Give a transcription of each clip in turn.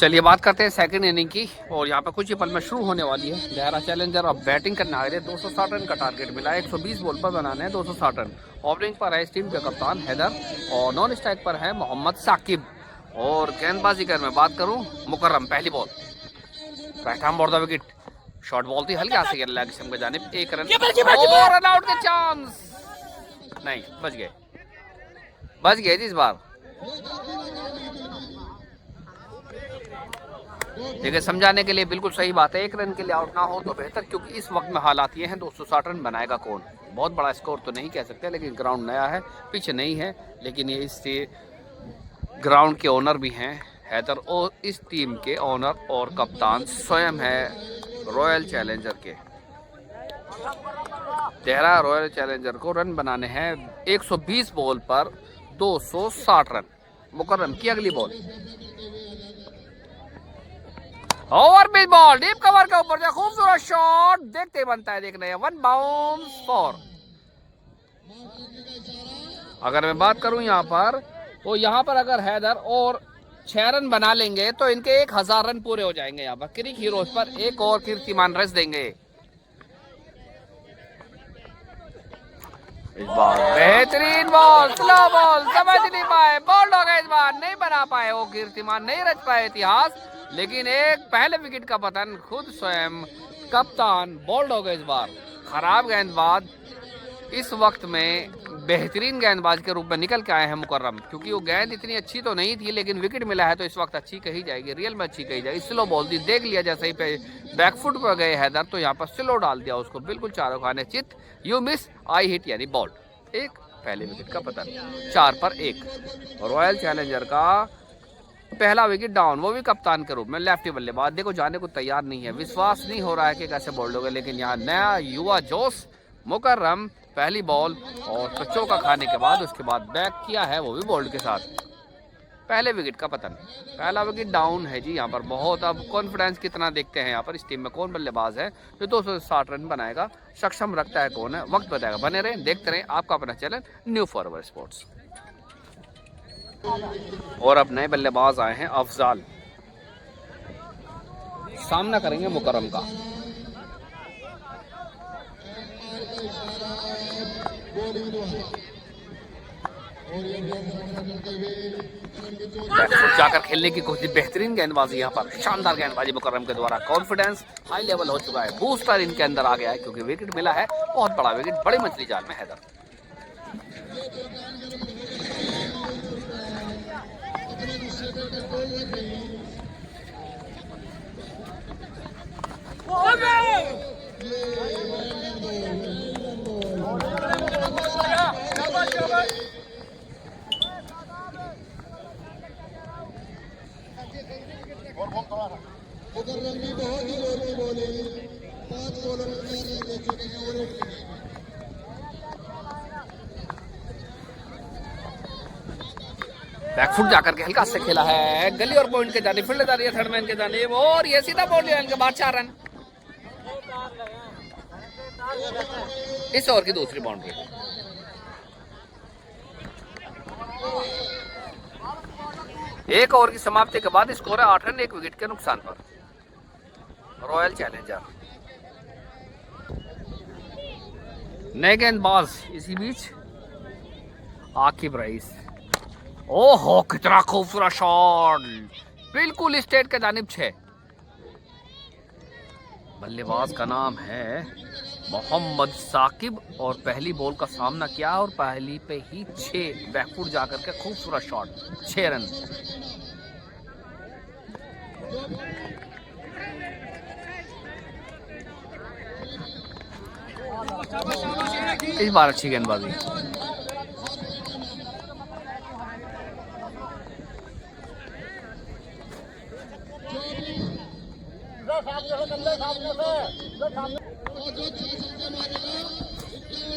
चलिए बात करते हैं सेकंड इनिंग की और यहाँ पे कुछ ही पल में शुरू होने वाली है। देहरा चैलेंजर अब बैटिंग करने आ रहे। 260 रन का टारगेट मिला है। 120 बॉल पर बनाने हैं 260 रन। ओपनिंग पर है इस टीम के कप्तान हैदर और नॉन स्ट्राइक पर है मोहम्मद साकिब। और गेंदबाजी कर मैं बात करूँ मुकर्रम। पहली ball right hand board the wicket. Short ball थी हल्का से लेग स्टंप के जानिब। 1 रन और रन आउट के चांस नहीं, बच गए जी इस बार। देखिए समझाने के लिए बिल्कुल सही बात है। 1 रन के लिए आउट ना हो तो बेहतर, क्योंकि इस वक्त में हालात ये हैं 260 रन बनाएगा कौन। बहुत बड़ा स्कोर तो नहीं कह सकते, लेकिन ग्राउंड नया है, पिच नहीं है, लेकिन ये इससे ग्राउंड के ओनर भी हैं हैदर और इस टीम के ओनर और कप्तान स्वयं है रॉयल चैलेंजर के। देहरा रॉयल चैलेंजर को रन बनाने हैं 120 बॉल पर 260 रन। मुकर्रम की अगली ball over pitch ball deep cover के ऊपर से खूबसूरत शॉट देखते बनता है देखने। 1 बाउंस 4। अगर मैं बात करूं यहाँ पर तो यहाँ पर अगर हैदर और 6 रन बना लेंगे तो इनके 1000 रन पूरे हो जाएंगे। यहाँ पर क्रिक हीरोज पर एक और कीर्तिमान रच देंगे। इस बार बेहतरीन बॉल, स्लो बॉल, समझ नहीं पाए, बॉल्ड हो गए इस बार, नहीं बना पाए वो कीर्तिमान, नहीं रच पाए इतिहास। लेकिन एक पहले विकेट का पतन खुद स्वयं कप्तान बोल्ड हो गए इस बार। खराब गेंदबाज इस वक्त में बेहतरीन गेंदबाज के रूप में निकल के आए हैं मुकर्रम, क्योंकि वो गेंद इतनी अच्छी तो नहीं थी, लेकिन विकेट मिला है तो इस वक्त अच्छी कही जाएगी, रियल में अच्छी कही जाएगी। स्लो बॉल थी, देख लिया जैसे ही पे बैकफुट पर गए हैदर तो यहाँ पर स्लो डाल दिया उसको, बिल्कुल चारों खाने चित। यू मिस आई हिट यानी बॉल्ड। एक पहले विकेट का पतन, 4 पर 1। रॉयल चैलेंजर का पहला विकेट डाउन, वो भी कप्तान के रूप में। लेफ्टी बल्लेबाज देखो जाने को तैयार नहीं है, विश्वास नहीं हो रहा है कि कैसे बोल्ड हो गए, लेकिन यहाँ नया युवा जोश मुकर्रम पहली बॉल और चौका खाने के बाद उसके बाद बैक किया है वो भी बोल्ड के साथ। पहले विकेट का पतन, पहला विकेट डाउन है जी यहाँ पर। बहुत अब कॉन्फिडेंस कितना देखते हैं यहाँ पर इस टीम में, कौन बल्लेबाज है जो 260 रन बनाएगा, सक्षम रखता है कौन है, वक्त बताएगा। बने रहें, देखते रहें आपका अपना चैनल न्यू फॉरवर्ड स्पोर्ट्स। और अब नए बल्लेबाज आए हैं अफजाल, सामना करेंगे मुकर्रम का। जाकर खेलने की कोशिश, बेहतरीन गेंदबाजी यहाँ पर, शानदार गेंदबाजी मुकर्रम के द्वारा। कॉन्फिडेंस हाई लेवल हो चुका है, बूस्टर इनके अंदर आ गया है, क्योंकि विकेट मिला है, बहुत बड़ा विकेट, बड़ी मछली जाल में हैदर। बैकफुट जाकर के हल्का से खेला है, गली और पॉइंट के जाने, फील्ड जा रही है थर्डमैन के जाने, और ये सीधा बाउंड्री लाइन के बाद 4 रन। इस ओवर की दूसरी बाउंड्री। एक ओवर की समाप्ति के बाद स्कोर है 8 रन 1 विकेट के नुकसान पर। रॉयल चैलेंजर नए गेंदबाज इसी बीच आकिब रईस। ओहो कितना खूबसूरत शॉट, बिल्कुल स्टेट के जानिब 6। बल्लेबाज का नाम है मोहम्मद साकिब और पहली बॉल का सामना किया और पहली पे ही 6 बैकफुट जाकर के खूबसूरत शॉट, 6 रन। इस बार अच्छी गेंदबाजी।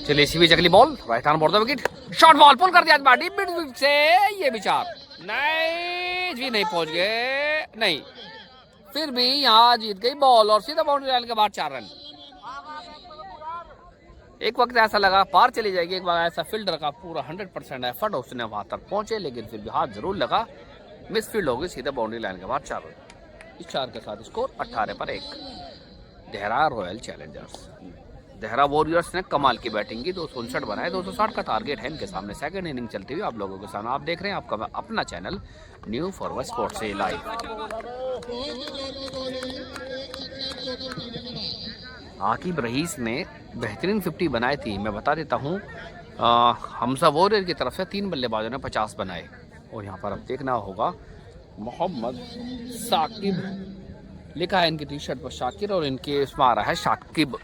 चलिए इसी बीच अगली ball right hand board the wicket, short ball pull कर दिया डीप मिड से, ये विचार नहीं जी, नहीं पहुंच गए, नहीं, फिर भी यहाँ जीत गई बॉल और सीधा बाउंड्री लाइन के बाद 4 रन। एक वक्त ऐसा लगा पार चली जाएगी, एक बार ऐसा फील्डर का पूरा 100% एफर्ट उसने वहां तक पहुंचे, लेकिन फिर भी हाथ जरूर लगा, मिस फील्ड हो गई, सीधा बाउंड्री लाइन के बाद 4 रन। इस 4 के साथ स्कोर 18 पर 1। Dehra royal Challengers. Dehra warriors ने कमाल की बैटिंग की, 259 बनाए, 260 का टारगेट है इनके सामने। सेकंड इनिंग चलती हुई आप लोगों के सामने। आप देख रहे हैं आपका अपना चैनल न्यू फॉरवर्ड स्पोर्ट्स से लाइव। आकिब रईस ने बेहतरीन 50 बनाई थी। मैं बता देता हूँ, हमजा वॉरियर की तरफ से 3 बल्लेबाजों ने 50 बनाए। और यहाँ पर अब देखना होगा मोहम्मद साकिब लिखा है इनकी टी शर्ट पर शाकिर, और इनके इसमें आ रहा है शाकिब।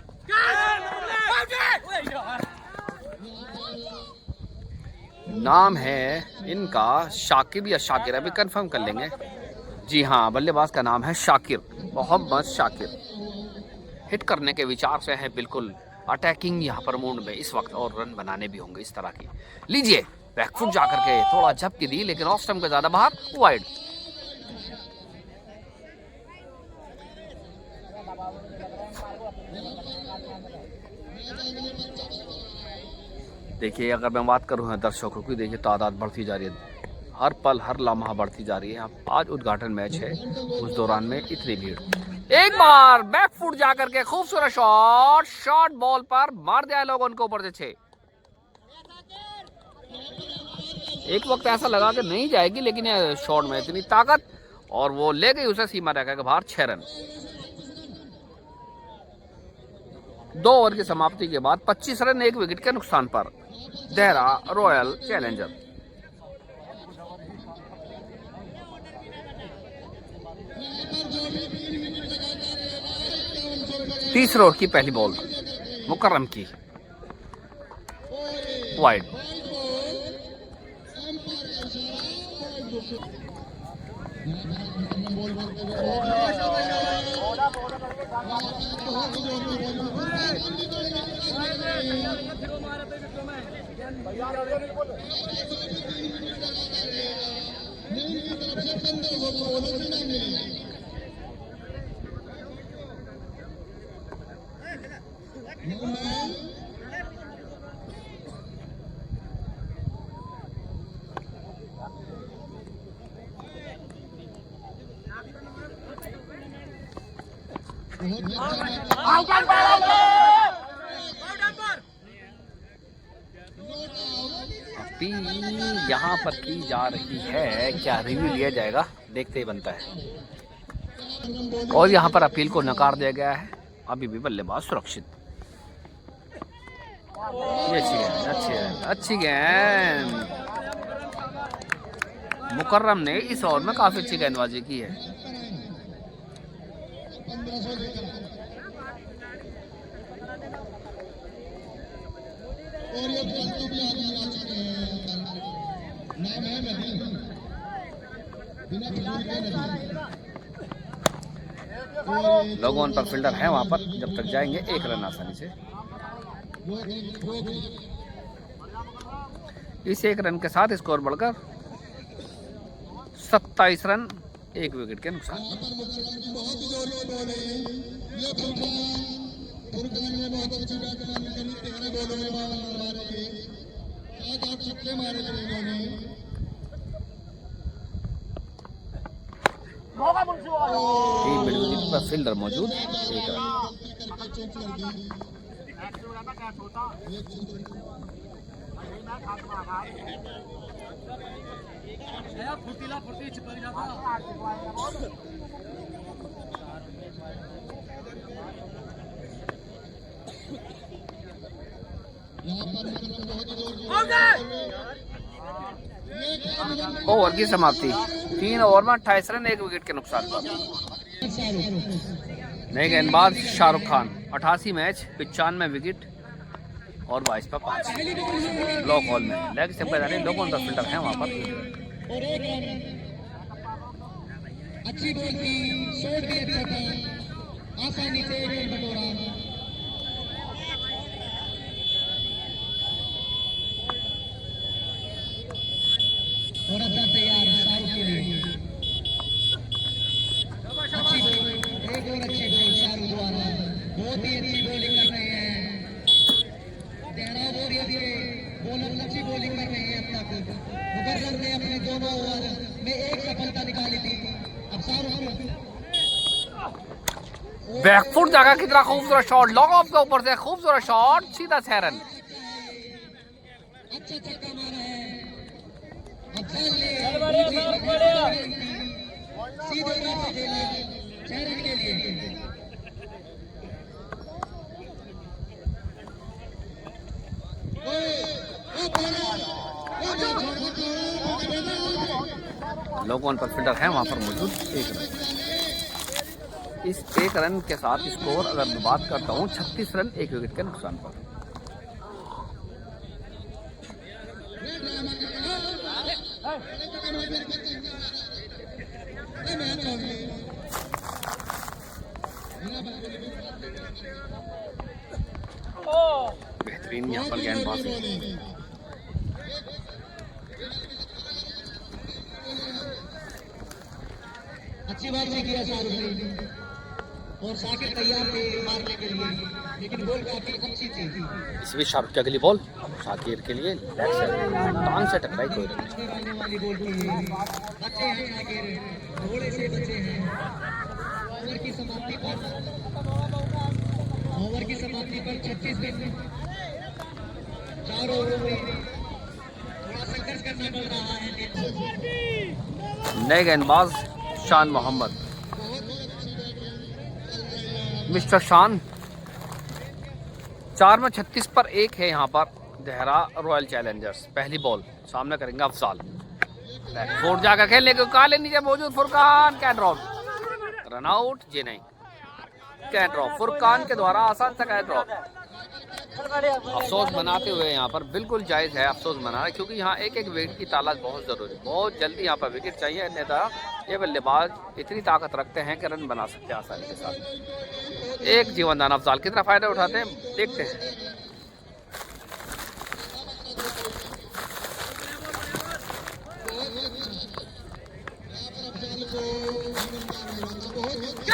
नाम है इनका शाकिब या शाकिर, अभी कंफर्म कर लेंगे। जी हाँ, बल्लेबाज का नाम है शाकिर, मोहम्मद शाकिर। हिट करने के विचार से है बिल्कुल, अटैकिंग यहाँ पर मूड में इस वक्त, और रन बनाने भी होंगे इस तरह की। लीजिए बैकफुट जाकर के थोड़ा झपकी दी, लेकिन ऑफ स्टंप के ज्यादा बाहर, वाइड। देखिए अगर मैं बात करूँ दर्शकों की, देखिए तादाद बढ़ती जा रही है, हर पल हर लम्हा बढ़ती जा रही है। आज उद्घाटन मैच है, उस दौरान में इतनी भीड़। एक बार बैकफुट जाकर के खूबसूरत शॉट, शॉर्ट बॉल पर मार दिया लोगों उनको ऊपर से 6। एक वक्त ऐसा लगा कि नहीं जाएगी, लेकिन शॉट में इतनी ताकत, और वो ले गई उसे सीमा रेखा के बाहर, 6 रन। 2 ओवर की समाप्ति के बाद 25 रन 1 विकेट के नुकसान पर देहरा रॉयल चैलेंजर। तीसरे ओवर की पहली बॉल मुकर्रम की, वाइड। अभी यहाँ पर की जा रही है, क्या रिव्यू लिया जाएगा देखते ही बनता है। और यहाँ पर अपील को नकार दिया गया है। अभी भी बल्लेबाज सुरक्षित। ये अच्छी गेंद। मुकर्रम ने इस ओवर में काफी अच्छी गेंदबाजी की है। लोगों पर फील्डर है वहां पर, जब तक जाएंगे 1 रन आसानी से। इस 1 रन के साथ स्कोर बढ़कर 27 रन 1 विकेट के नुकसान। पर फील्डर मौजूद, 1 रन। ओवर की समाप्ति 3 ओवर में 28 रन 1 विकेट के नुकसान पर। नए गेंदबाज शाहरुख खान, 88 मैच 95 विकेट और 22 पर 5। ब्लॉक हॉल में लेग स्टंप पे जाने लोगों का फील्डर है वहां पर। अच्छी बॉल की, शॉट भी अच्छा था, आसानी से 1 रन बटोरा। और अच्छा तैयार शाहरुख के लिए। अच्छी बॉल, एक और अच्छी बॉल शाहरुख द्वारा, बहुत ही अच्छी बॉलिंग कर रहे हैं देहरा वॉरियर्स के बॉलर, अच्छी बॉलिंग कर रहे हैं अब तक। मुकर्रम ने अपने दोनों ओवर में 1 सफलता निकाली थी। अब शाहरुख बैकफुट जाकर कितना खूबसूरत शॉट, लॉन्ग ऑफ के ऊपर से खूबसूरत शॉट, सीधा 6 रन। लोगों पर फील्डर है वहां पर मौजूद। 1 रन, इस 1 रन के साथ स्कोर अगर मैं बात करता हूं 36 रन 1 विकेट के नुकसान पर। बेहतरीन यहाँ पर गेंदबाजी, अच्छी बात नहीं किया शाहरुख ने, और शाकिर तैयार थे मारने के लिए, लेकिन बॉल काफी अच्छी थी। इस बीच शाहरुख के अगली बॉल शाकिर के लिए टांग से टकराई, कोई आने वाली बॉल थी। बच्चे हैं शाकिर, थोड़े से बच्चे हैं। ओवर की समाप्ति पर 36 रन 4 ओवरों में थोड़ा संघर्ष करना पड़ रहा है। नए गेंदबाज शान मोहम्मद, मिस्टर शान 4 में 36 पर 1 है यहाँ पर देहरा रॉयल चैलेंजर्स। पहली बॉल सामने करेंगे अफजाल, बैकफुट जाकर खेलने के काले नीचे मौजूद Furqan, catch drop, run out. जी नहीं, कैच ड्रॉप, फुरकान के द्वारा आसान सा कैच ड्रॉप। अफसोस मनाते हुए यहाँ पर बिल्कुल जायज़ है अफसोस मनाना, क्योंकि यहाँ एक विकेट की तलाश बहुत ज़रूरी, बहुत जल्दी यहाँ पर विकेट चाहिए, अन्यथा ये बल्लेबाज इतनी ताकत रखते हैं कि रन बना सकते हैं आसानी के साथ। एक जीवनदान अफजाल कितना फ़ायदा उठाते हैं देखते हैं।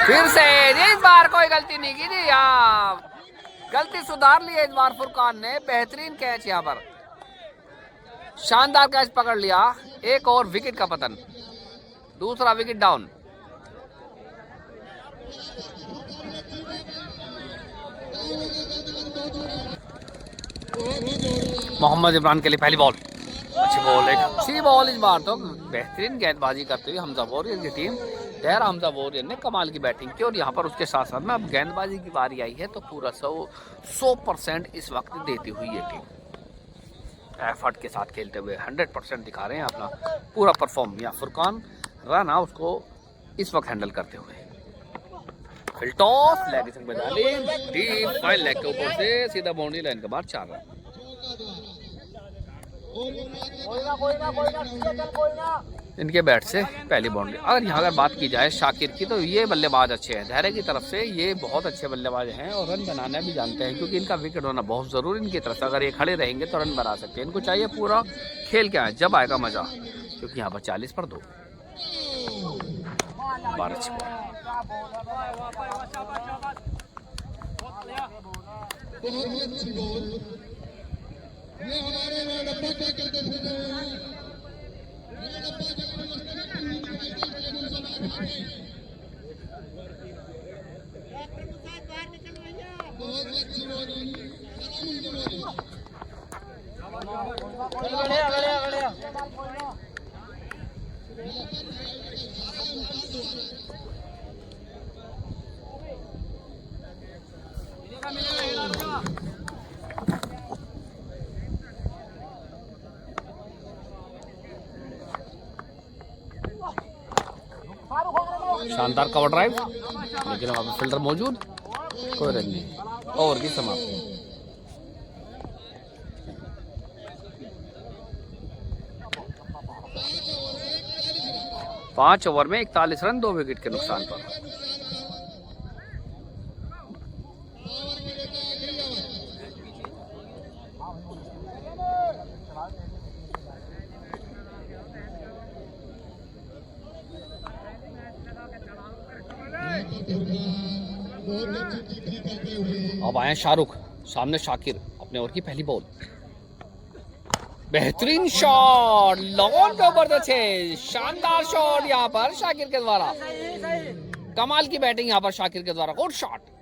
फिर से इस बार कोई गलती नहीं की जी, यहाँ गलती सुधार ली है इस बार फुरकान ने। बेहतरीन कैच, यहाँ पर शानदार कैच पकड़ लिया। एक और विकेट का पतन, दूसरा विकेट डाउन। मोहम्मद इमरान के लिए पहली बॉल, अच्छी बॉल, एक अच्छी बॉल इस बार तो। बेहतरीन गेंदबाजी करते हुए हमजा वॉरियर की टीम, देहरा हमजा वॉरियर ने कमाल की बैटिंग की, और यहाँ पर उसके साथ साथ में अब गेंदबाजी की बारी आई है, तो पूरा 100% इस वक्त देती हुई ये टीम एफर्ट के साथ खेलते हुए 100% दिखा रहे हैं अपना पूरा परफॉर्म। या फुरकान रन आउट को इस वक्त हैंडल करते हुए, फिल टॉस लेग स्पिन में डाली, डीप फाइन लेग के ऊपर से सीधा बाउंड्री लाइन के बाद 4 रन। इनके बैट से पहली बाउंड्री। अगर यहाँ अगर बात की जाए शाकिर की, तो ये बल्लेबाज अच्छे हैं, धैर्य की तरफ से ये बहुत अच्छे बल्लेबाज हैं और रन बनाना भी जानते हैं, क्योंकि इनका विकेट होना बहुत ज़रूरी इनकी तरफ से। अगर ये खड़े रहेंगे तो रन बना सकते हैं, इनको चाहिए पूरा खेल के आए, जब आएगा मज़ा, क्योंकि यहाँ पर 40 पर 2 12 अच्छी बॉल। ये हमारे डब्बा क्या कहते थे, बहुत अच्छी शानदार कवर ड्राइव, लेकिन वहाँ पर फील्डर मौजूद, कोई रन नहीं। ओवर की समाप्ति। पांच ओवर में 41 रन 2 विकेट के नुकसान पर। अब आए शाहरुख, सामने शाकिर, अपने ओवर की पहली बॉल, बेहतरीन शॉट, लॉन्ग ओवर से शानदार शॉट यहाँ पर शाकिर के द्वारा। कमाल की बैटिंग यहाँ पर शाकिर के द्वारा, गुड शॉट।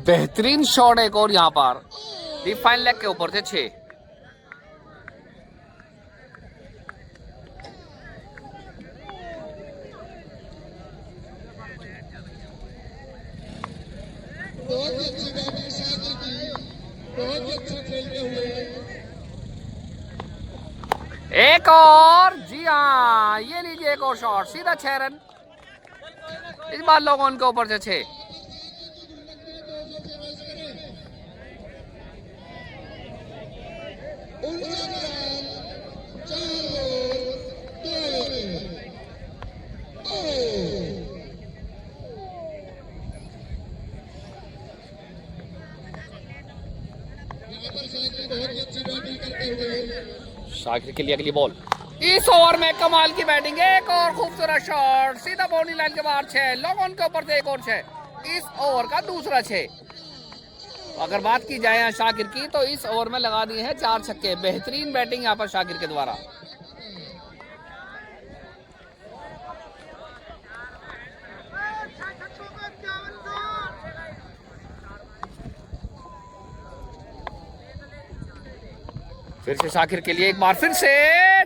बेहतरीन शॉट एक और यहाँ पर डीप फाइन लेग के ऊपर से 6। बहुत अच्छी बैटिंग शाकिर की, बहुत अच्छा खेलते हुए। एक और, जी हाँ, ये लीजिए एक और शॉट, सीधा 6 रन। इस बार लोगों उनके ऊपर से 6। शाकिर के लिए अगली बॉल, इस ओवर में कमाल की बैटिंग, एक और खूबसूरत शॉट, सीधा बाउंड्री लाइन के बाहर 6, लोगों के ऊपर से एक और 6। इस ओवर का दूसरा 6। अगर बात की जाए यहाँ शाकिर की, तो इस ओवर में लगा दिए हैं 4 छक्के। बेहतरीन बैटिंग यहाँ पर शाकिर के द्वारा। फिर से शाकिर के लिए एक बार फिर से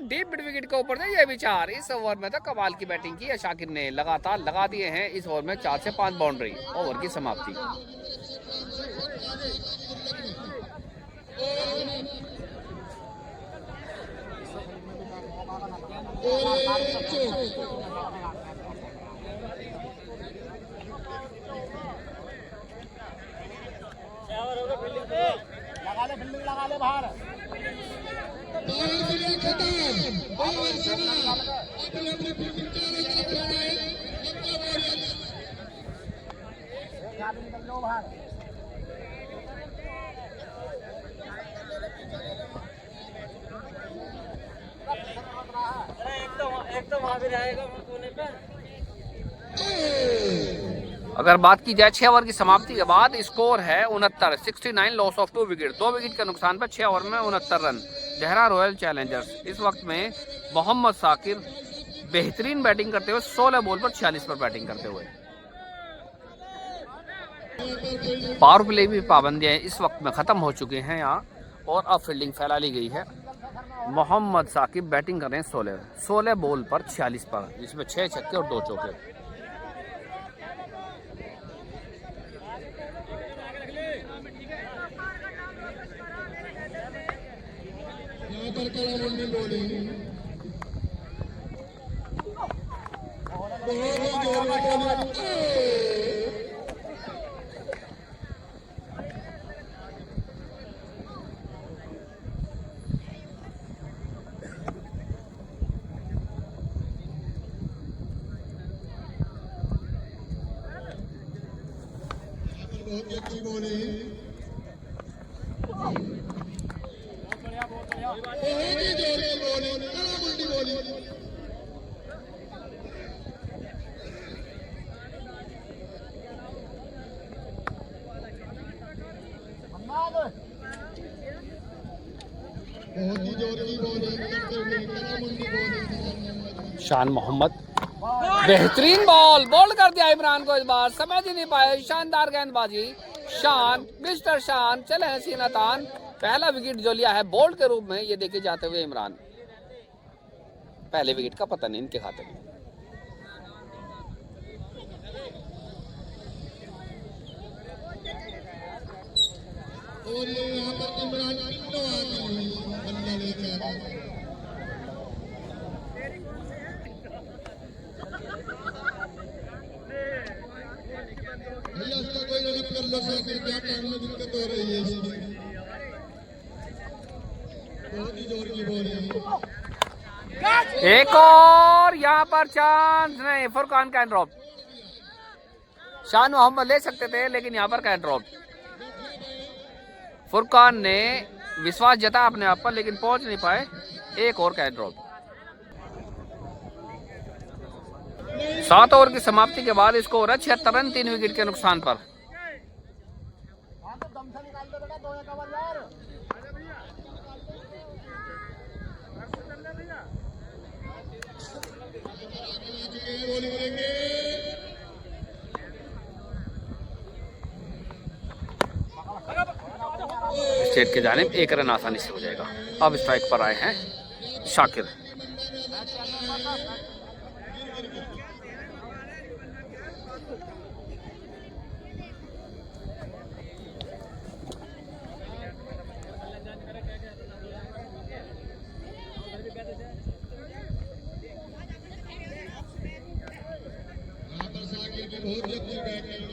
डीप मिड विकेट के ऊपर से ये विचार। इस ओवर में तो कमाल की बैटिंग की है शाकिर ने, लगातार लगा दिए हैं इस ओवर में 4 से 5 बाउंड्री। ओवर की समाप्ति। लगा ले बाहर। अगर बात की जाए 6 ओवर की समाप्ति के बाद, स्कोर है 69, लॉस ऑफ 2 विकेट। 2 विकेट के नुकसान पर 6 ओवर में 69 रन। देहरा रॉयल चैलेंजर्स इस वक्त में मोहम्मद साकिर बेहतरीन बैटिंग करते हुए 16 बॉल पर 46 पर बैटिंग करते हुए। पावर प्ले भी पाबंदियां इस वक्त में खत्म हो चुके हैं यहाँ, और अब फील्डिंग फैला ली गई है। मोहम्मद साकिब बैटिंग कर रहे हैं 16 बॉल पर 46 पर, जिसमें 6 छक्के और 2 चौके। बहुत अच्छी बॉलिंग, शान मोहम्मद बेहतरीन बॉल कर दिया इमरान को, इस बार समझ ही नहीं पाए। शानदार गेंदबाजी, शान, मिस्टर शान चले हैं सीना तान। पहला विकेट जो लिया है बॉल के रूप में, ये देखे जाते हुए इमरान। पहले विकेट का पता नहीं इनके खाते में। और यहाँ पर इमरान बल्ला लेकर भैया, इसका कोई रन कर लो, क्या काम में दिक्कत हो रही है। एक और यहाँ पर चांस नहीं, फुरकान कैन ड्रॉप। शान मोहम्मद ले सकते थे लेकिन यहाँ पर कैन ड्रॉप। फुरकान ने विश्वास जता अपने आप पर लेकिन पहुंच नहीं पाए। एक और कैन ड्रॉप। 7 ओवर की समाप्ति के बाद स्कोर है 76 रन 3 विकेट के नुकसान पर। स्टेट के जानिब 1 रन आसानी से हो जाएगा। अब स्ट्राइक पर आए हैं शाकिर।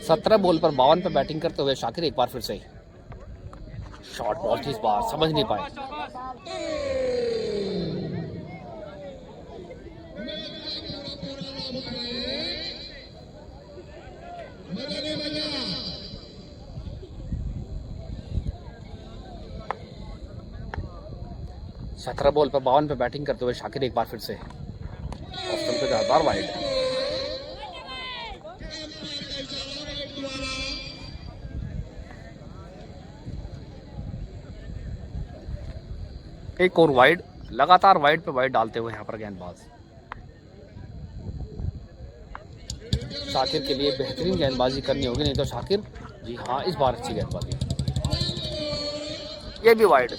सत्रह बॉल पर 52 पे बैटिंग करते हुए शाकिर एक बार फिर से शॉर्ट बॉल थी, इस बार समझ नहीं पाए। सत्रह बॉल पर 52 पे बैटिंग करते हुए शाकिर एक बार फिर से ऑप्शन पे 10 बार वाइड। एक और वाइड, लगातार वाइड पे वाइड डालते हुए यहाँ पर गेंदबाज। शाकिर के लिए बेहतरीन गेंदबाजी करनी होगी, नहीं तो शाकिर जी हाँ इस बार अच्छी गेंदबाजी। ये भी वाइड।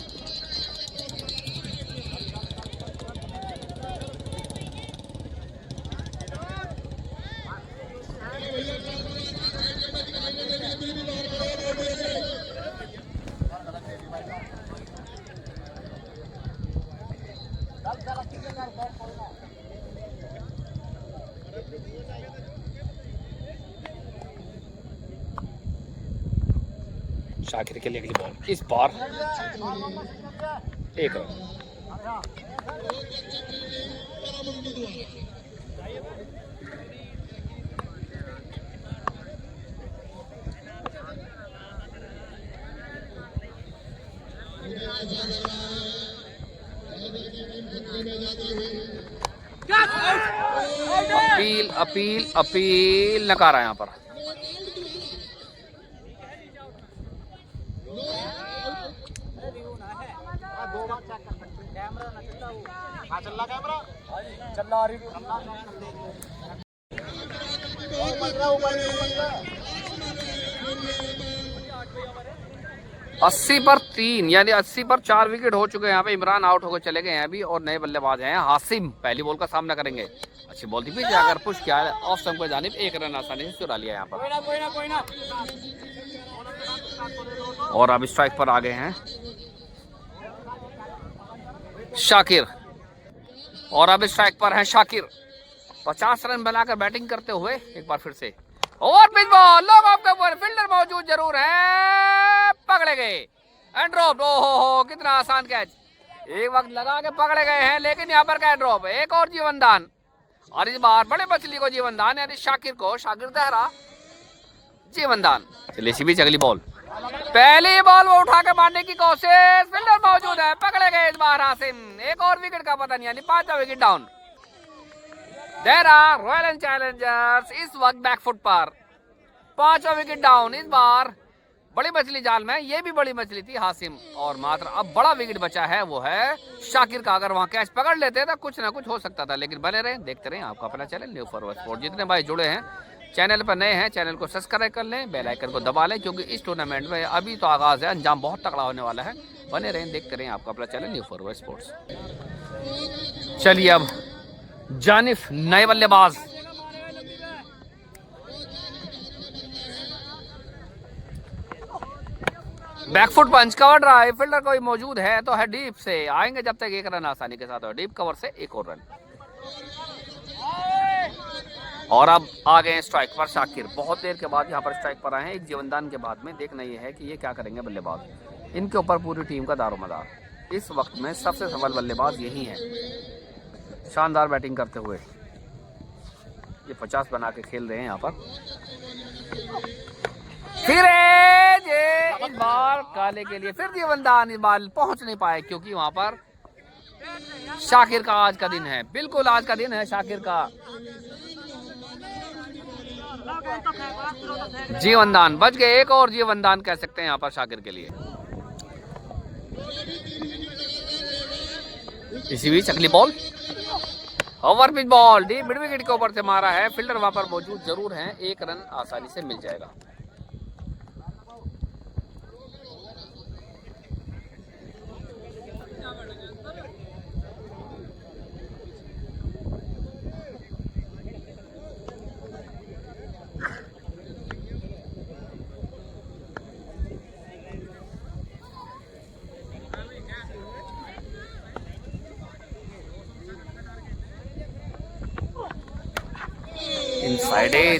शाकिर के लिए अगली बॉल, इस बार 1 रन। अपील अपील अपील नकारा यहाँ पर। अस्सी पर 3 यानी 80 पर 4 विकेट हो चुके हैं यहाँ पे। इमरान आउट होकर चले गए हैं अभी और नए बल्लेबाज हैं हासिम। पहली बॉल का सामना करेंगे। अच्छी बॉल थी, पीछे अगर पुश किया ऑफ स्टंप पर जानिब 1 रन आसानी से चुरा लिया यहाँ पर। और अब स्ट्राइक पर आ गए हैं शाकिर। और अब स्ट्राइक पर है शाकिर। 50 रन बनाकर बैटिंग करते हुए एक बार फिर से over pitch ball, long off के ऊपर फील्डर मौजूद जरूर है, पकड़े गए एंड ड्रॉप। ओहो कितना आसान कैच, एक वक्त लगा के पकड़े गए हैं लेकिन यहाँ पर कैच ड्रॉप। एक और जीवन दान और इस बार बड़े मछली को जीवन दान यानी शाकिर को, शाकिर दहरा जीवन दान। चलिए इसी बीच अगली बॉल, पहली बॉल वो उठा के मारने की कोशिश, फील्डर मौजूद है, पकड़े गए इस बार हासिम। एक और विकेट का पतन यानी 5वां wicket down. Dehra royal challengers इस वक्त बैकफुट पर, 5वां विकेट डाउन। इस बार बड़ी मछली जाल में, ये भी बड़ी मछली थी हासिम और मात्र अब बड़ा विकेट बचा है वो है शाकिर का। अगर वहां कैच पकड़ लेते तो कुछ ना कुछ हो सकता था, लेकिन बने रहे देखते रहे आपका अपना चैनल न्यू फॉरवर्ड स्पोर्ट। जितने भाई जुड़े हैं चैनल पर नए हैं चैनल को सब्सक्राइब कर लें, बेल आइकन को दबा लें क्योंकि इस टूर्नामेंट में अभी तो आगाज है, अंजाम बहुत तगड़ा होने वाला है। बने रहें देखते रहें आपका अपना चैनल न्यू फॉरवर्ड स्पोर्ट्स। चलिए अब जानिफ नए बल्लेबाज, बैकफुट पंच, कवर ड्राइव, फील्डर कोई मौजूद है तो है डीप से आएंगे जब तक 1 रन आसानी के साथ हो। डीप कवर से 1 और रन। और अब आ गए स्ट्राइक पर शाकिर। बहुत देर के बाद यहाँ पर स्ट्राइक पर आए हैं। एक जीवनदान के बाद में देखना ये है कि ये क्या करेंगे बल्लेबाज। इनके ऊपर पूरी टीम का दारोमदार। इस वक्त में सबसे सफल बल्लेबाज यही है, शानदार बैटिंग करते हुए। ये 50 बना के खेल रहे हैं यहाँ पर। फिर इस बार काले के लिए फिर जीवनदान, इस बार पहुंच नहीं पाए क्योंकि वहां पर शाकिर का आज का दिन है। बिल्कुल आज का दिन है शाकिर का। जीवनदान बच गए, एक और जीवनदान कह सकते हैं यहाँ पर शाकिर के लिए। इसी बीच अगली ball, over pitch ball, deep mid wicket के ऊपर से मारा है। फील्डर वहां पर मौजूद जरूर है, एक रन आसानी से मिल जाएगा।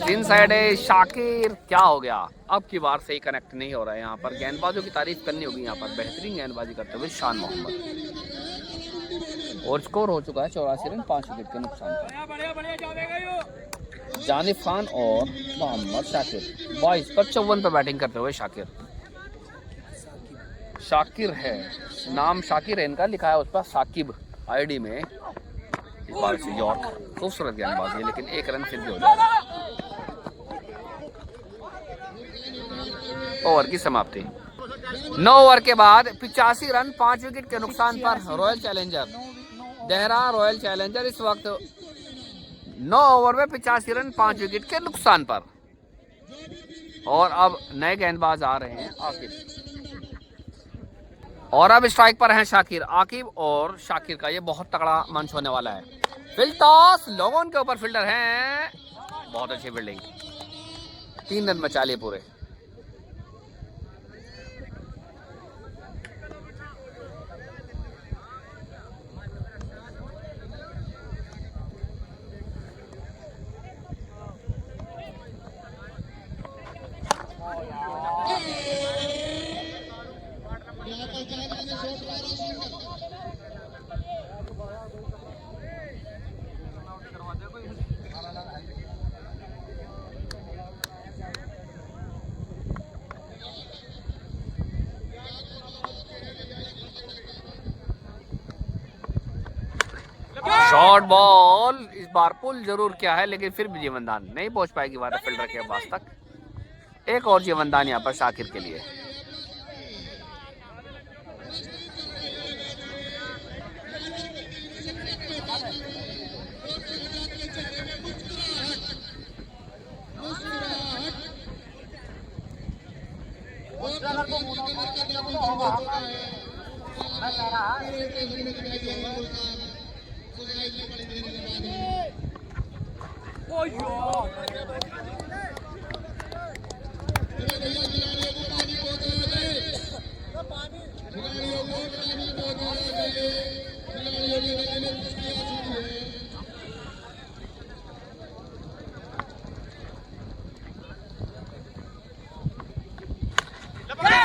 इनसाइड एज शाकिर, क्या हो गया? अब की बार सही कनेक्ट नहीं हो रहा है। यहाँ पर गेंदबाजों की तारीफ करनी होगी, यहाँ पर बेहतरीन गेंदबाजी करते हुए शान मोहम्मद। और स्कोर हो चुका है 84 रन 5 विकेट के नुकसान पर। जानिब खान और मोहम्मद शाकिर 22 पर 54 पर बैटिंग करते हुए शाकिर है, नाम शाकिर है इनका, लिखा है उस पर साकिब आईडी में। इस बार से यॉर्क खूबसूरत गेंदबाजी है, लेकिन एक रन फिर भी हो जाएगा। ओवर की समाप्ति। 9 ओवर के बाद 85 रन 5 विकेट के नुकसान पर royal challenger Dehra royal challenger इस वक्त 9 ओवर में 85 रन 5 विकेट के नुकसान पर। और अब नए गेंदबाज आ रहे हैं, आकिब, और अब स्ट्राइक पर हैं शाकिर। आकिब और शाकिर का ये बहुत तगड़ा मंच होने वाला है। फील्ड टॉस, लोगों के ऊपर फील्डर हैं, बहुत अच्छी फील्डिंग, 3 रन बचा लिए पूरे। शॉर्ट बॉल, इस बार पुल जरूर किया है, लेकिन फिर भी जीवनदान नहीं पहुंच पाएगी वाटर फील्डर के पास तक। एक और जीवनदान यहाँ पर शाकिर के लिए।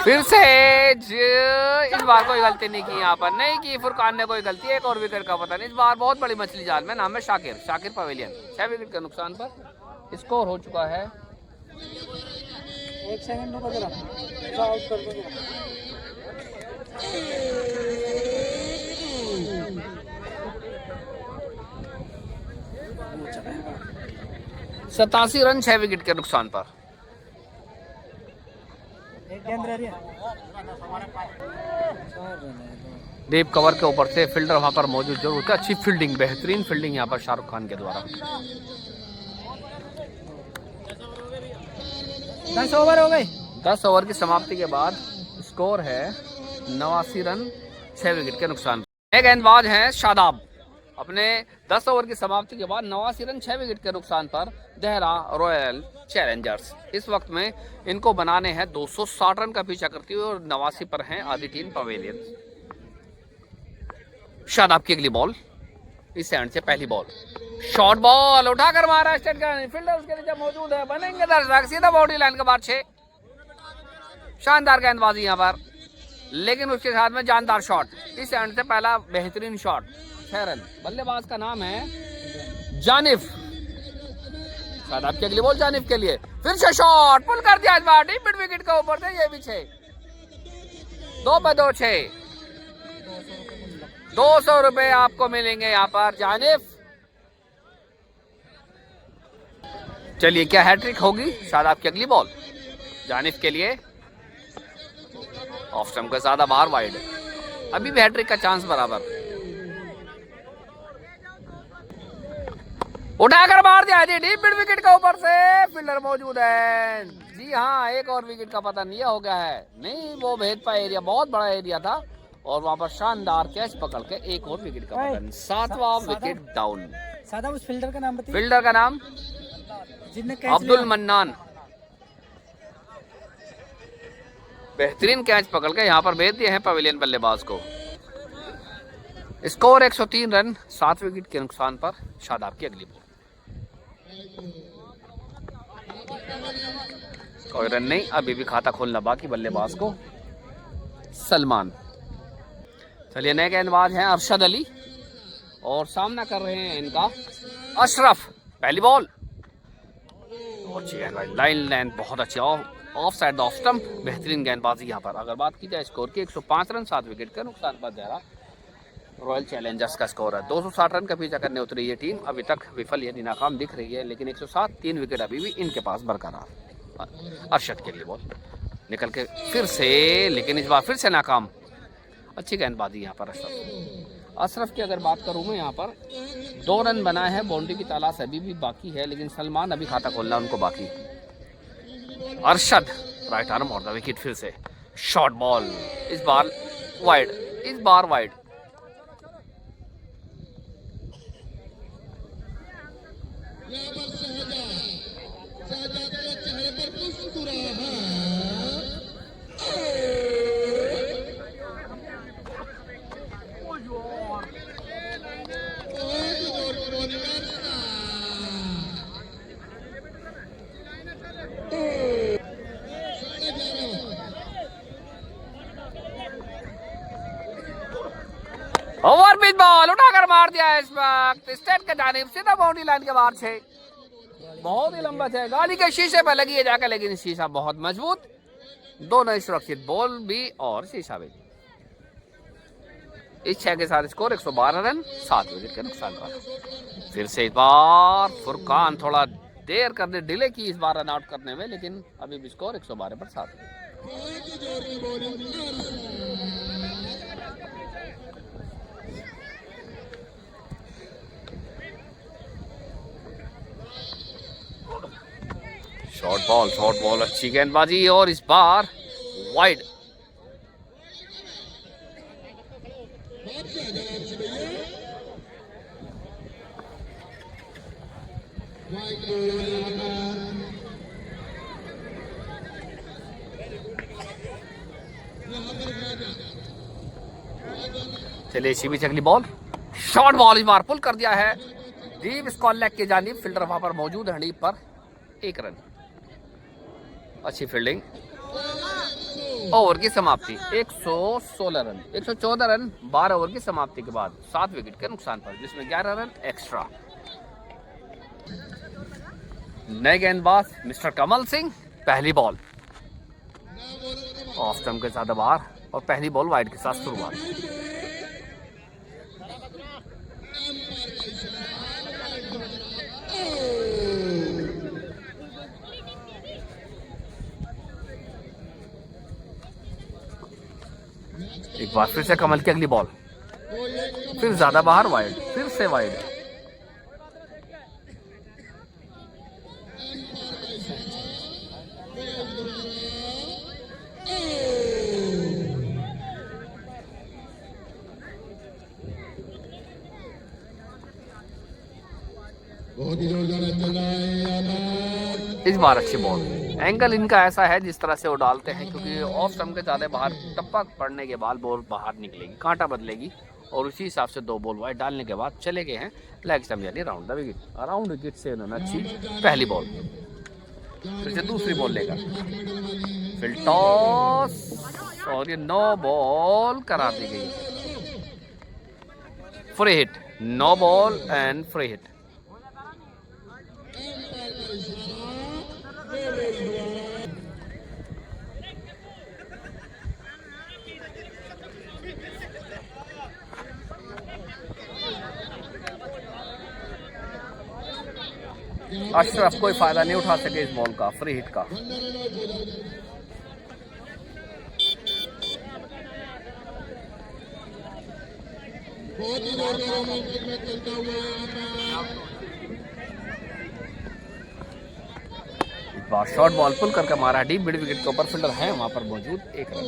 फिर से इस बार कोई गलती नहीं की, यहाँ पर नहीं की फुरकान ने कोई गलती। एक और विकेट का पता नहीं, इस बार बहुत बड़ी मछली जाल में। नाम है शाकिर पवेलियन, 6 विकेट के नुकसान पर। स्कोर हो चुका है 1 सेकंड रुको जरा, आउट कर दो। 87 रन 6 विकेट के नुकसान पर। डीप कवर के ऊपर से फील्डर वहां पर मौजूद जरूर था। अच्छी फील्डिंग, बेहतरीन फील्डिंग यहाँ पर शाहरुख खान के द्वारा। 10 ओवर हो गए। 10 ओवर की समाप्ति के बाद स्कोर है 89 रन 6 विकेट के नुकसान। एक गेंदबाज हैं शादाब, अपने 10 ओवर की समाप्ति के बाद 89 रन 6 विकेट के नुकसान पर देहरा रॉयल चैलेंजर्स। इस वक्त में इनको बनाने हैं 260 रन का पीछा करती हुई, और 89 पर हैं आधी टीम पवेलियन। शादाब की अगली बॉल, इस एंड से पहली बॉल, शॉर्ट बॉल उठाकर मारा, स्टेट का फील्डर उसके नीचे मौजूद है, बनेंगे दर्शक, सीधा बाउंड्री लाइन के बाद 6। शानदार गेंदबाजी यहाँ पर लेकिन उसके साथ में जानदार शॉट, इस एंड से पहला बेहतरीन शॉट, 6 रन। बल्लेबाज का नाम है जानिफ। शादाब की अगली बॉल जानिफ के लिए, फिर से शॉट, पुल कर दिया इस बार डीप मिड विकेट के ऊपर से, ये भी 6। 2 पे 2 6। 200 रुपए आपको मिलेंगे यहाँ पर जानिफ। चलिए, क्या हैट्रिक होगी? शादाब की अगली बॉल जानिफ के लिए, ऑफ स्टंप का ज्यादा बाहर, वाइड। अभी भी हैट्रिक का चांस बराबर। उठाकर मार दिया जी डीप मिड विकेट के ऊपर से, फील्डर मौजूद है। जी हाँ, एक और विकेट का पता नहीं हो गया है। नहीं, वो भेद पा एरिया बहुत बड़ा एरिया था और वहां पर शानदार कैच पकड़ के एक और विकेट का पता। 7वां विकेट डाउन। सादा उस फील्डर का नाम बताइए। फील्डर का नाम अब्दुल मन्नान। बेहतरीन कैच पकड़ के यहाँ पर भेज दिए हैं पवेलियन बल्लेबाज को। स्कोर 103 रन, 7 विकेट के नुकसान पर शादाब की अगली बॉल। कोई रन नहीं, अभी भी खाता खोलना बाकी बल्लेबाज को। सलमान। चलिए, नए गेंदबाज हैं अरशद अली और सामना कर रहे हैं इनका अशरफ। पहली बॉल और लाइन लेंथ बहुत अच्छी, ऑफ साइड ऑफ स्टंप, बेहतरीन गेंदबाजी यहाँ पर। अगर बात की जाए स्कोर की, 105 रन, 7 विकेट के नुकसान पर जा रहा रॉयल चैलेंजर्स का स्कोर है। 260 रन का पीछा करने उतरी ये टीम, अभी तक विफल यानी नाकाम दिख रही है, लेकिन 107, 3 विकेट अभी भी इनके पास बरकरार। अरशद के लिए बॉल निकल के फिर से, लेकिन इस बार फिर से नाकाम। अच्छी गेंदबाजी यहाँ पर अशरफ की अगर बात करूँ मैं, यहाँ पर 2 रन बनाए हैं, बाउंड्री की तलाश अभी भी बाकी है, लेकिन सलमान अभी खाता खोलना उनको बाकी। अरशद राइट आर्म और द विकेट, फिर से शॉर्ट बॉल, इस बार वाइड, इस बार वाइड। ओवर पिच बॉल उठाकर मार दिया है इस वक्त स्टेट के जानिब, सीधा बाउंड्री लाइन के बाहर 6। बहुत ही लंबा है, गाड़ी के शीशे पर लगी है जाकर, लेकिन शीशा बहुत मजबूत। दोनों सुरक्षित, बॉल भी और शीशा भी। इस 6 के साथ स्कोर 112 रन, 7 विकेट के नुकसान पर। फिर से इस बार फुरकान थोड़ा देर करने, डिले की इस बार रन आउट करने में, लेकिन अभी भी स्कोर 112 पर 7। शॉर्ट बॉल अच्छी गेंदबाजी और इस बार वाइड। चलिए, इसी बीच अगली बॉल, शॉर्ट बॉल, इस बार पुल कर दिया है डीप स्क्वायर लेग के जानिब, फील्डर वहां पर मौजूद है डीप पर। 1 रन, अच्छी फील्डिंग। ओवर की समाप्ति 116 रन, 114 रन 12 ओवर की समाप्ति के बाद, 7 विकेट के नुकसान पर, जिसमें 11 रन एक्स्ट्रा। नए गेंदबाज मिस्टर कमल सिंह। पहली बॉल ऑफ स्टंप के साथ बाहर और पहली बॉल वाइड के साथ शुरुआत। एक बार फिर से कमल की अगली बॉल, फिर ज्यादा बाहर, वाइड, फिर से वाइड। बहुत ही जोरदार चल रहा है। इस बार अच्छी बॉल, एंगल इनका ऐसा है जिस तरह से वो डालते हैं, क्योंकि ऑफ स्टंप के ज्यादा बाहर टप्पा पड़ने के बाद बॉल बाहर निकलेगी, कांटा बदलेगी, और उसी हिसाब से 2 बॉल वाइड डालने के बाद चले गए हैं लेग स्टंप यानी round the wicket. Around wicket से उन्होंने अच्छी पहली बॉल, फिर से दूसरी बॉल लेकर फिर टॉस और ये 9 बॉल करा दी गई। Free hit, 9 ball and free hit. Ashraf कोई फायदा नहीं उठा सके इस बॉल का, फ्री हिट का। इस बार शॉर्ट बॉल पुल करके मारा डीप मिड विकेट के ऊपर, फील्डर है वहां पर मौजूद, 1 रन।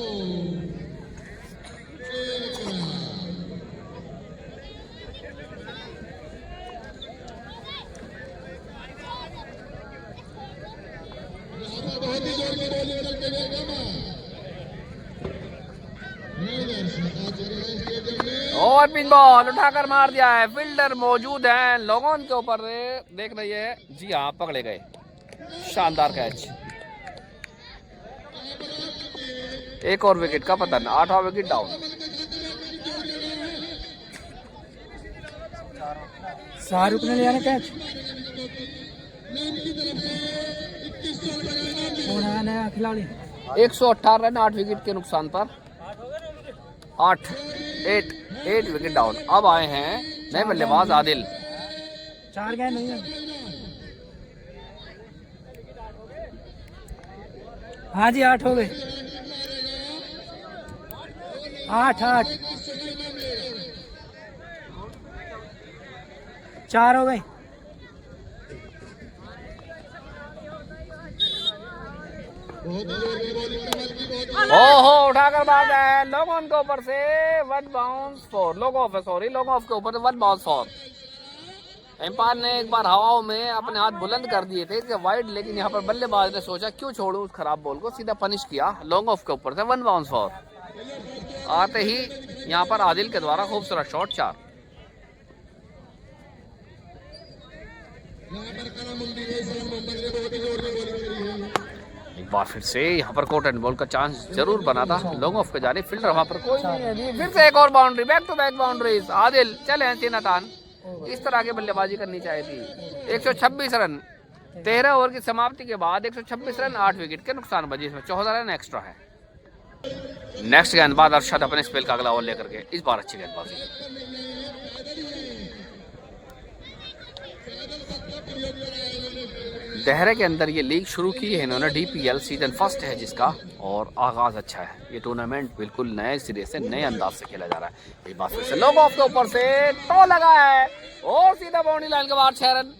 और पिन बॉल उठाकर मार दिया है, फील्डर मौजूद है लोगों के ऊपर, देख रही है। जी हाँ, पकड़े गए, शानदार कैच। 1 और विकेट का पतन, 8वां विकेट डाउन। शाहरुख ने लिया ना कैच, नया खिलाड़ी। 118 रन 8 विकेट के नुकसान पर, 8 विकेट डाउन। अब आए हैं नए बल्लेबाज आदिल। 4 गए नहीं है। हाँ जी, 8 हो गए, 8 4 हो गए। ओहो, उठाकर बात है लोगों के ऊपर से 1 बाउंस फॉर लोग ऑफ, सॉरी लोग ऑफ के ऊपर से 1 बाउंस फॉर। एम्पायर ने एक बार हवाओं में अपने हाथ बुलंद कर दिए थे इसके वाइड, लेकिन यहाँ पर बल्लेबाज ने सोचा क्यों छोड़ूं उस खराब बॉल को, सीधा पनिश किया लॉन्ग ऑफ के ऊपर से 1 बाउंस फॉर। आते ही यहाँ पर आदिल के द्वारा खूबसूरत शॉट, 4। एक बार फिर से यहाँ पर कोट एंड बॉल का चांस जरूर बना था लॉन्ग ऑफ के जाने, फील्डर वहां पर कोई नहीं है। फिर से एक और boundary, back to back boundaries. Adil चले हैं 3 तान, इस तरह की बल्लेबाजी करनी चाहिए थी। 126 रन 13 ओवर की समाप्ति के बाद, 126 रन 8 विकेट के नुकसान बजे, इसमें 14 रन एक्स्ट्रा है। नेक्स्ट गेंदबाज अरशद अपने स्पेल का अगला ओवर लेकर के, इस बार अच्छी गेंदबाजी। दहरे के अंदर ये लीग शुरू की है इन्होंने, DPL सीजन फर्स्ट है जिसका, और आगाज अच्छा है। ये टूर्नामेंट बिल्कुल नए सिरे से, नए अंदाज से खेला जा रहा है। एक बार फिर से लोग ऑफ के ऊपर से टो लगा है और सीधा बाउंड्री लाइन के बाद 6 रन।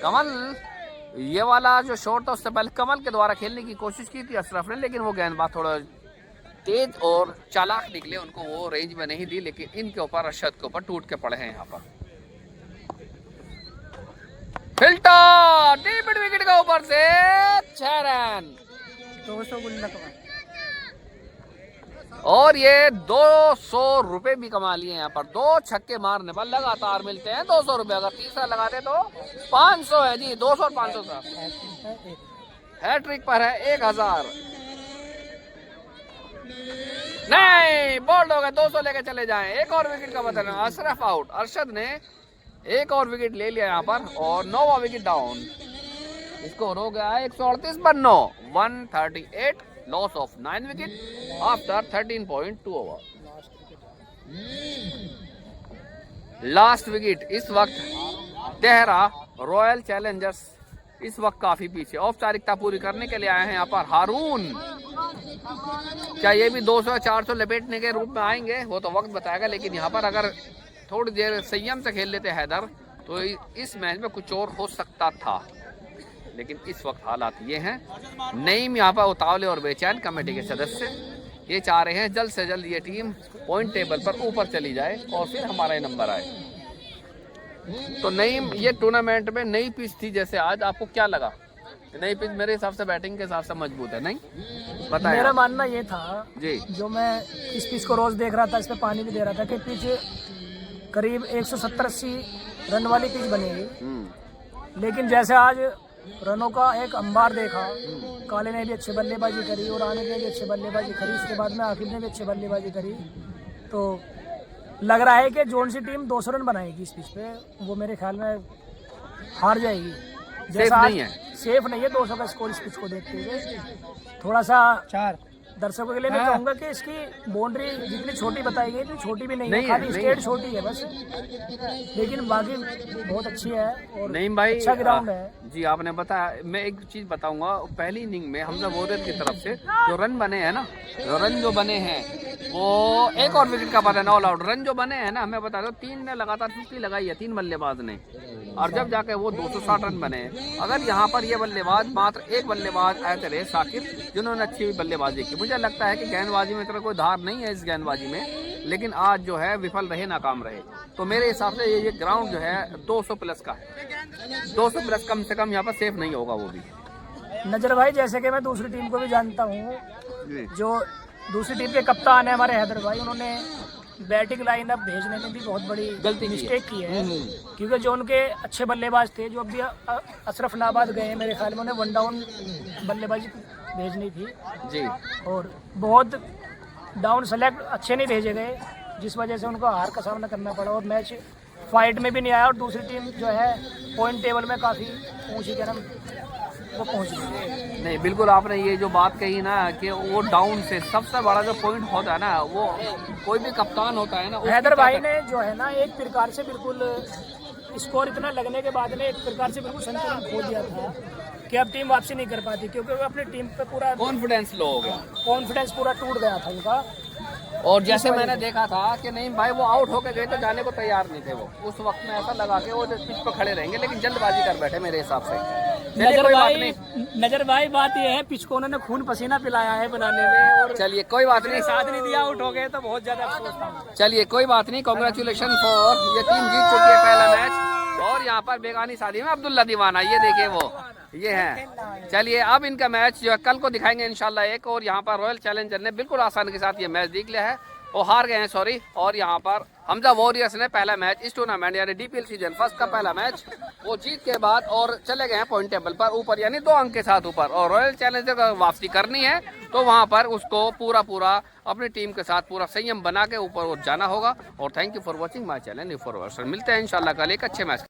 कमल, ये वाला जो शॉट था उससे पहले कमल के द्वारा खेलने की कोशिश की थी अशरफ ने, लेकिन वो गेंदबाज थोड़ा तेज और चालाक निकले, उनको वो रेंज में नहीं दी, लेकिन इनके ऊपर अरशद के ऊपर टूट के पड़े हैं। यहाँ पर फिल्टर डीप मिड विकेट के ऊपर से 6 रन, 200 गुल्ला का, और ये 200 रुपए भी कमा लिए यहाँ पर। 2 छक्के मारने पर लगातार मिलते हैं 200 रुपए, अगर तीसरा लगाते तो 500 है जी, 200 और 500 का हैट्रिक पर है 1000। नहीं, बोल्ड हो गए, 200 लेके चले जाएं। 1 और विकेट का बतन, अशरफ आउट। अरशद ने 1 और विकेट ले लिया यहाँ पर, और 9वां विकेट डाउन। स्कोर हो गया है 138 पर 9, 138, loss of 9 wicket after 13.2 over. Last wicket इस वक्त देहरा रॉयल चैलेंजर्स इस वक्त काफी पीछे, औपचारिकता पूरी करने के लिए आए हैं यहाँ पर हारून। क्या ये भी 200-400 लपेटने के रूप में आएंगे, वो तो वक्त बताएगा, लेकिन यहाँ पर अगर थोड़ी देर संयम से खेल लेते हैदर तो इस मैच में कुछ और हो सकता था, लेकिन इस वक्त हालात ये हैं। नईम यहाँ पर उतावले और बेचैन, कमेटी के सदस्य ये चाह रहे हैं जल्द से जल्द ये टीम पॉइंट टेबल पर ऊपर चली जाए और फिर हमारा ये नंबर आए। तो नईम, ये टूर्नामेंट में नई पिच थी जैसे आज, आपको क्या लगा? नई पिच मेरे हिसाब से बैटिंग के हिसाब से मजबूत है, नहीं बताया? मेरा मानना ये था जी, जो मैं इस पिच को रोज देख रहा था, इस पे पानी भी दे रहा था, कि पिच करीब 170-80 रन वाली पिच बनेगी, लेकिन जैसे आज रनों का एक अंबार देखा। काले ने भी अच्छी बल्लेबाजी करी और आमिर ने भी अच्छी बल्लेबाजी करी, इसके बाद में आकिब ने भी अच्छी बल्लेबाजी करी। तो लग रहा है कि जौन सी टीम 200 रन बनाएगी इस पिच पे वो मेरे ख्याल में हार जाएगी। जैसा नहीं है, सेफ नहीं है 200 का स्कोर इस पिच को देखते हुए। थोड़ा सा 4 दर्शकों के लिए मैं कहूँगा कि इसकी बाउंड्री जितनी छोटी बताई गई इतनी छोटी भी नहीं है, खाली स्टेट छोटी है बस, लेकिन बाकी बहुत अच्छी है और नहीं भाई, अच्छा ग्राउंड है जी। आपने बताया, मैं एक चीज बताऊंगा। पहली इनिंग में हमजा वॉरियर की तरफ से जो रन बने हैं ना, रन जो बने हैं वो एक और विकेट का पता है, ऑल आउट रन जो बने हैं ना, मैं बता रहा हूँ 3 ने लगातार 50 लगाई है 3 बल्लेबाज ने, और जब जाके वो 260 रन बने। अगर यहाँ पर ये बल्लेबाज मात्र एक बल्लेबाज ऐसे रहे साकिब जिन्होंने अच्छी बल्लेबाजी की, मुझे लगता है कि गेंदबाजी में इतना कोई धार नहीं है इस गेंदबाजी में, लेकिन आज जो है विफल रहे, नाकाम रहे। तो मेरे हिसाब से ये ग्राउंड जो है 200 प्लस का है, 200 प्लस कम से कम यहाँ पर सेफ नहीं होगा वो भी। नजर भाई जैसे कि मैं दूसरी टीम को भी जानता हूँ, जो दूसरी टीम के कप्तान है हमारे हैदर भाई, उन्होंने बैटिंग लाइनअप भेजने में भी बहुत बड़ी गलती मिस्टेक की है, क्योंकि जो उनके अच्छे बल्लेबाज थे जो अभी अशरफ नाबाद गए हैं, मेरे ख्याल में उन्हें 1 डाउन बल्लेबाजी भेजनी थी जी, और बहुत डाउन सेलेक्ट अच्छे नहीं भेजे गए, जिस वजह से उनको हार का सामना करना पड़ा और मैच फाइट में भी नहीं आया। और दूसरी टीम जो है पॉइंट टेबल में काफ़ी ऊँची कदम वो पहुँच गई। नहीं बिल्कुल आपने ये जो बात कही ना कि वो डाउन से सबसे बड़ा जो पॉइंट होता है ना, वो कोई भी कप्तान होता है ना, हैदर भाई ने जो है ना एक प्रकार से बिल्कुल स्कोर इतना लगने के बाद में एक प्रकार से बिल्कुल संतुलन खो दिया था कि अब टीम वापसी नहीं कर पाती, क्योंकि वो अपनी टीम पे पूरा कॉन्फिडेंस लो हो गया, कॉन्फिडेंस पूरा टूट गया था उनका। और जैसे मैंने देखा था कि नहीं भाई वो आउट होके गए तो जाने को तैयार नहीं थे वो, उस वक्त में ऐसा लगा कि वो पिच पे खड़े रहेंगे, लेकिन जल्दबाजी कर बैठे मेरे हिसाब से। नजर भाई बात ये है पिच को उन्होंने खून पसीना पिलाया है बनाने में, और चलिए कोई बात नहीं, साथ नहीं दिया, आउट हो गए तो बहुत ज्यादा अफसोस था। चलिए कोई बात नहीं, कांग्रेचुलेशन फॉर ये टीम जीत चुकी है पहला मैच। और यहाँ पर बेगानी शादी में अब्दुल्ला दीवाना, ये देखिए वो ये है। चलिए अब इनका मैच जो है कल को दिखाएंगे इंशाल्लाह एक, और यहाँ पर रॉयल चैलेंजर ने बिल्कुल आसानी के साथ ये मैच जीत लिया है, वो हार गए हैं सॉरी। और यहाँ पर हमजा वॉरियर्स ने पहला मैच इस टूर्नामेंट यानी डीपीएल सीजन फर्स्ट का पहला मैच वो जीत के बाद और चले गए हैं पॉइंट टेबल पर ऊपर, यानी 2 अंक के साथ ऊपर। और रॉयल चैलेंजर का वापसी करनी है तो वहाँ पर उसको पूरा अपनी टीम के साथ पूरा संयम बना के ऊपर जाना होगा। और thank you for watching my channel, मिलते हैं इंशाल्लाह कल एक अच्छे मैच।